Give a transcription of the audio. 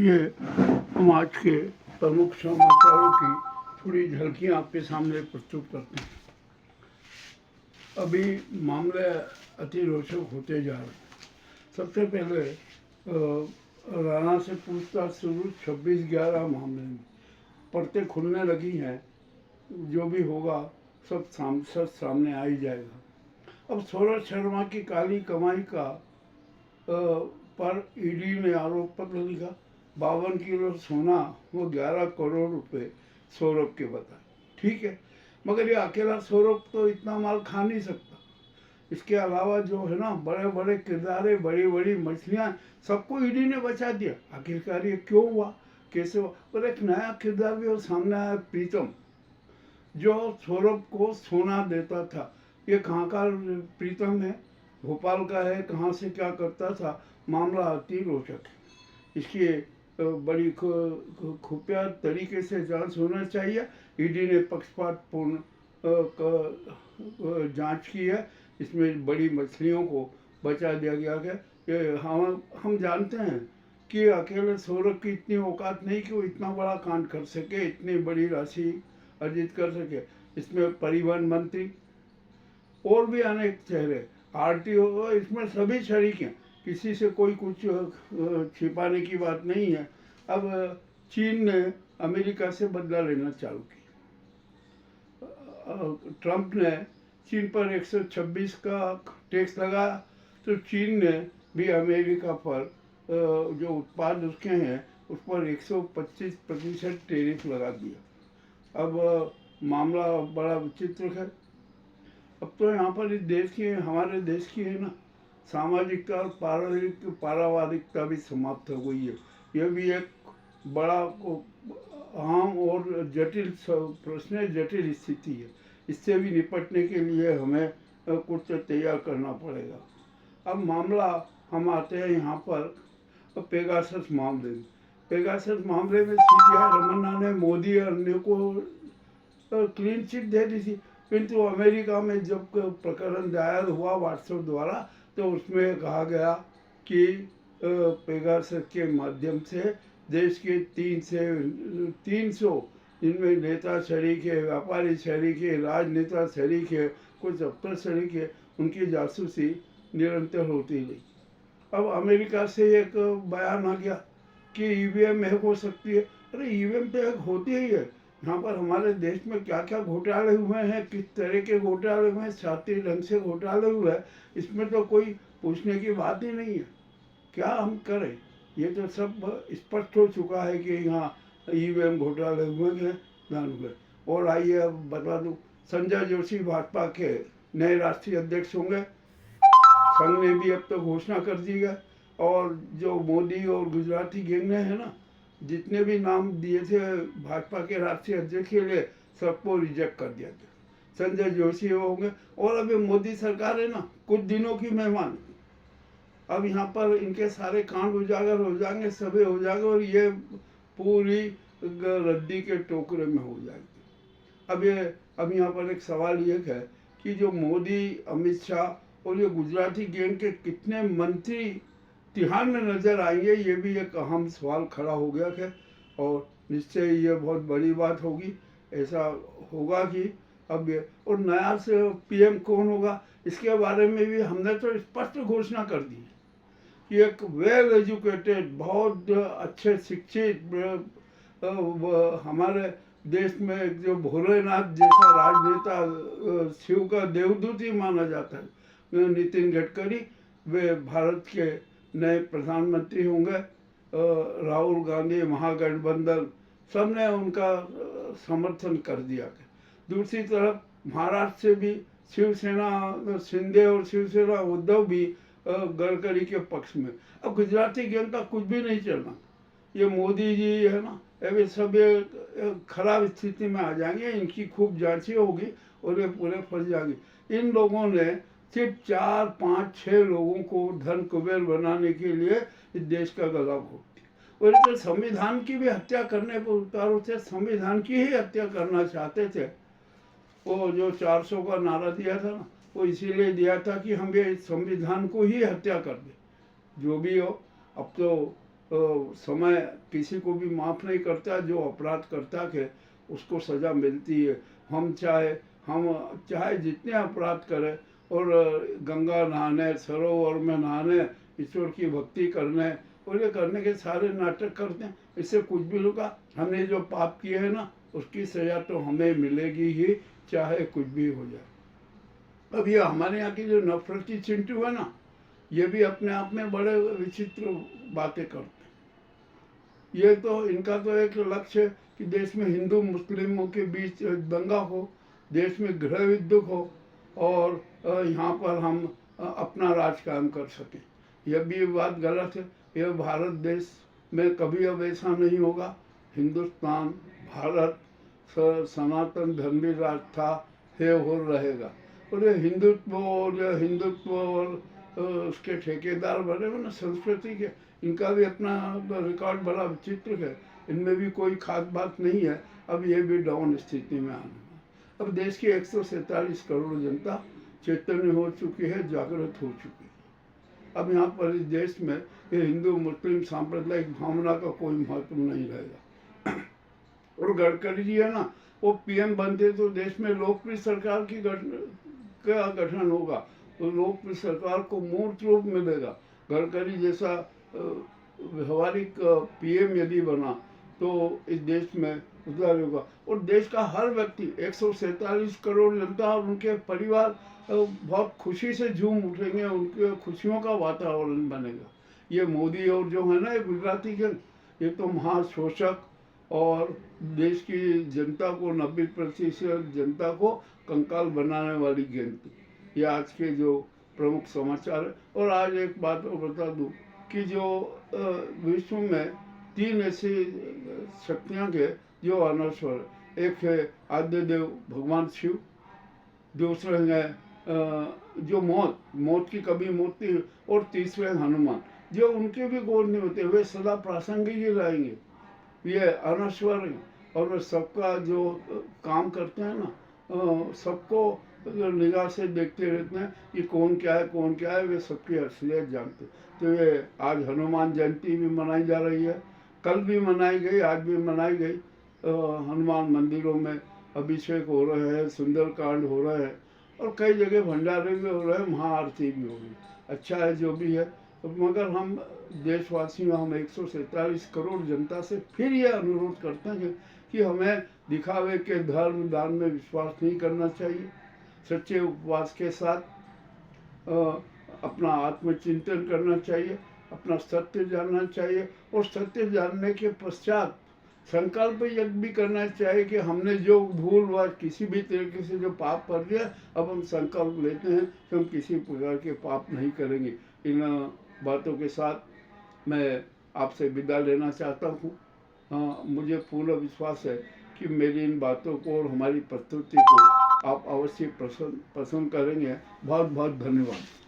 आइए हम आज के प्रमुख समाचारों की थोड़ी झलकियां आपके सामने प्रस्तुत करते हैं। अभी मामले अति रोचक होते जा रहे हैं। सबसे पहले राणा से पूछताछ शुरू 26/11 मामले में परतें खुलने लगी हैं। जो भी होगा सब सामने आ ही जाएगा। अब सौरभ शर्मा की काली कमाई का पर ईडी ने आरोप पत्र लिखा। 52 किलो सोना वो 11 करोड़ रुपए सौरभ के बताए। ठीक है, मगर ये अकेला सौरभ तो इतना माल खा नहीं सकता। इसके अलावा जो है ना, बड़े बड़े किरदारे, बड़ी बड़ी मछलियां, सबको ईडी ने बचा दिया। आखिरकार ये क्यों हुआ, कैसे हुआ? और एक नया किरदार भी वो सामने आया, प्रीतम, जो सौरभ को सोना देता था। ये कहाँ का प्रीतम है, भोपाल का है, कहाँ से क्या करता था? मामला अति रोचक है। इसकी बड़ी खुफिया तरीके से जांच होना चाहिए। ईडी ने पक्षपातपूर्ण जांच की है। इसमें बड़ी मछलियों को बचा दिया गया है। ये हम जानते हैं कि अकेले सौरभ की इतनी औकात नहीं कि वो इतना बड़ा कांड कर सके, इतनी बड़ी राशि अर्जित कर सके। इसमें परिवहन मंत्री और भी अनेक चेहरे, आरटीओ, इसमें सभी शरीक हैं। किसी से कोई कुछ छिपाने की बात नहीं है। अब चीन ने अमेरिका से बदला लेना चालू किया। ट्रंप ने चीन पर 126 का टैक्स लगाया, तो चीन ने भी अमेरिका पर जो उत्पाद उसके हैं उस पर 125% टैरिफ लगा दिया। अब मामला बड़ा विचित्र है। अब तो यहाँ पर इस देश की, हमारे देश की है ना, सामाजिकता और पारिवारिकता भी समाप्त हो गई है। यह भी एक बड़ा अहम और जटिल प्रश्न है, जटिल स्थिति है। इससे भी निपटने के लिए हमें कुछ तैयार करना पड़ेगा। अब मामला हम आते हैं यहाँ पर पेगासस मामले में। पेगासस मामले में सीबीआई रमन्ना ने मोदी और अन्य को क्लीन चिट दे दी थी, किंतु अमेरिका में जब प्रकरण दायर हुआ व्हाट्सएप द्वारा, तो उसमें कहा गया कि पेगासस के माध्यम से देश के 300 जिनमें नेता शरीक है, व्यापारी शरीक है, राजनेता शरीक है, कुछ अफसर शरीक है, उनकी जासूसी निरंतर होती रही। अब अमेरिका से एक बयान आ गया कि ईवीएम हैक हो सकती है। अरे ईवीएम तो हैक होती ही है। यहाँ पर हमारे देश में क्या क्या घोटाले हुए हैं, किस तरह के घोटाले हुए हैं, शातिर ढंग से घोटाले हुए हैं, इसमें तो कोई पूछने की बात ही नहीं है। क्या हम करें? ये तो सब स्पष्ट हो चुका है कि यहाँ ईवीएम घोटाले हुए हैं, धन हुए। और आइए अब बता दूँ, संजय जोशी भाजपा के नए राष्ट्रीय अध्यक्ष होंगे। संघ ने भी अब तो घोषणा कर दी है। और जो मोदी और गुजराती गैंग ने है ना, जितने भी नाम दिए थे भाजपा के राष्ट्रीय अध्यक्ष के लिए, सबको रिजेक्ट कर दिया था। संजय जोशी होंगे। और अभी मोदी सरकार है ना, कुछ दिनों की मेहमान। अब यहाँ पर इनके सारे कांड उजागर हो जाएंगे, सभी हो जाएंगे, और ये पूरी रद्दी के टोकरे में हो जाएगी। अब यहाँ पर एक सवाल ये है कि जो मोदी, अमित शाह और ये गुजराती गैंग के कितने मंत्री तिहाड़ में नजर आएंगे, ये भी एक अहम सवाल खड़ा हो गया है। और निश्चय ये बहुत बड़ी बात होगी। ऐसा होगा कि अब और नया से पीएम कौन होगा, इसके बारे में भी हमने तो स्पष्ट घोषणा कर दी कि एक वेल एजुकेटेड, बहुत अच्छे शिक्षित, हमारे देश में जो भोलेनाथ जैसा राजनेता, शिव का देवदूत ही माना जाता है, नितिन गडकरी, वे भारत के नए प्रधानमंत्री होंगे। राहुल गांधी, महागठबंधन, सबने उनका समर्थन कर दिया। दूसरी तरफ महाराष्ट्र से भी शिवसेना, शिंदे और शिवसेना उद्धव भी गडकरी के पक्ष में। अब गुजराती गैंग का कुछ भी नहीं चलना। ये मोदी जी है ना, अभी सब खराब स्थिति में आ जाएंगे। इनकी खूब जांची होगी और ये पूरे फंस जाएंगे। इन लोगों ने सिर्फ 4, 5, 6 लोगों को धन कुबेर बनाने के लिए इस देश का गला घोट दिया। और तो संविधान की भी हत्या करने को उतारू थे, संविधान की ही हत्या करना चाहते थे। वो जो 400 का नारा दिया था ना, वो इसीलिए दिया था कि हम ये संविधान को ही हत्या कर दें। जो भी हो, अब तो समय किसी को भी माफ़ नहीं करता। जो अपराध करता है उसको सज़ा मिलती है। हम चाहे जितने अपराध करें और गंगा नहाने, सरोवर में नहाने, ईश्वर की भक्ति करने और ये करने के सारे नाटक करते हैं, इससे कुछ भी होगा। हमने जो पाप किए हैं ना, उसकी सज़ा तो हमें मिलेगी ही, चाहे कुछ भी हो जाए। अब ये हमारे यहाँ की जो नफरती चिंटू है ना, ये भी अपने आप में बड़े विचित्र बातें करते हैं। ये तो इनका तो एक लक्ष्य है कि देश में हिंदू मुस्लिमों के बीच दंगा हो, देश में गृह युद्ध हो और यहाँ पर हम अपना राज कायम कर सकें। यह भी बात गलत है। यह भारत देश में कभी अब ऐसा नहीं होगा। हिंदुस्तान, भारत सनातन धर्मी राज था, है और रहेगा। और ये हिंदुत्व और उसके ठेकेदार बने हुए ना संस्कृति के, इनका भी अपना रिकॉर्ड बड़ा विचित्र है। इनमें भी कोई खास बात नहीं है। अब ये भी डाउन स्थिति में आना। अब देश की 147 करोड़ जनता चैतन्य हो चुकी है, जागृत हो चुकी है। अब यहाँ पर इस देश में ये हिंदू मुस्लिम सांप्रदायिक भावना का कोई महत्व नहीं रहेगा। और गडकरी जी है ना, वो पीएम बनते तो देश में लोकप्रिय सरकार की गठन होगा, तो लोकप्रिय सरकार को मूर्त रूप मिलेगा। गडकरी जैसा व्यवहारिक पीएम यदि बना तो इस देश में सुधार होगा। और देश का हर व्यक्ति, 147 करोड़ जनता और उनके परिवार बहुत खुशी से झूम उठेंगे, उनके खुशियों का वातावरण बनेगा। ये मोदी और जो है ना, ये गुजराती के, ये तो महाशोषक और देश की जनता को 90% जनता को कंकाल बनाने वाली गिनती। ये आज के जो प्रमुख समाचार है। और आज एक बात और बता दूं कि जो विश्व में 3 ऐसी शक्तियाँ के जो अनश्वर, एक है आद्य देव भगवान शिव, दूसरे हैं जो मौत की कभी मौत नहीं, और तीसरे हनुमान, जो उनके भी गोद नहीं होते, वे सदा प्रासंगिक ही रहेंगे। ये अनश्वर हैं और वे सबका जो काम करते हैं ना, सबको निगाह से देखते रहते हैं कि कौन क्या है, वे सबकी असलियत जानते। तो ये आज हनुमान जयंती भी मनाई जा रही है, कल भी मनाई गई, आज भी मनाई गई। हनुमान मंदिरों में अभिषेक हो रहे हैं, सुंदरकांड हो रहे हैं और कई जगह भंडारे भी हो रहे हैं, महाआरती भी हो रही। अच्छा है जो भी है, मगर हम देशवासियों, हम 147 करोड़ जनता से फिर ये अनुरोध करते हैं कि हमें दिखावे के धर्म दान में विश्वास नहीं करना चाहिए। सच्चे उपवास के साथ अपना आत्मचिंतन करना चाहिए, अपना सत्य जानना चाहिए और सत्य जानने के पश्चात संकल्प यज्ञ भी करना चाहिए कि हमने जो भूल व किसी भी तरीके से जो पाप कर दिया, अब हम संकल्प लेते हैं कि हम किसी प्रकार के पाप नहीं करेंगे। इन बातों के साथ मैं आपसे विदा लेना चाहता हूँ। हाँ, मुझे पूर्ण विश्वास है कि मेरी इन बातों को और हमारी प्रस्तुति को आप अवश्य पसंद करेंगे। बहुत बहुत धन्यवाद।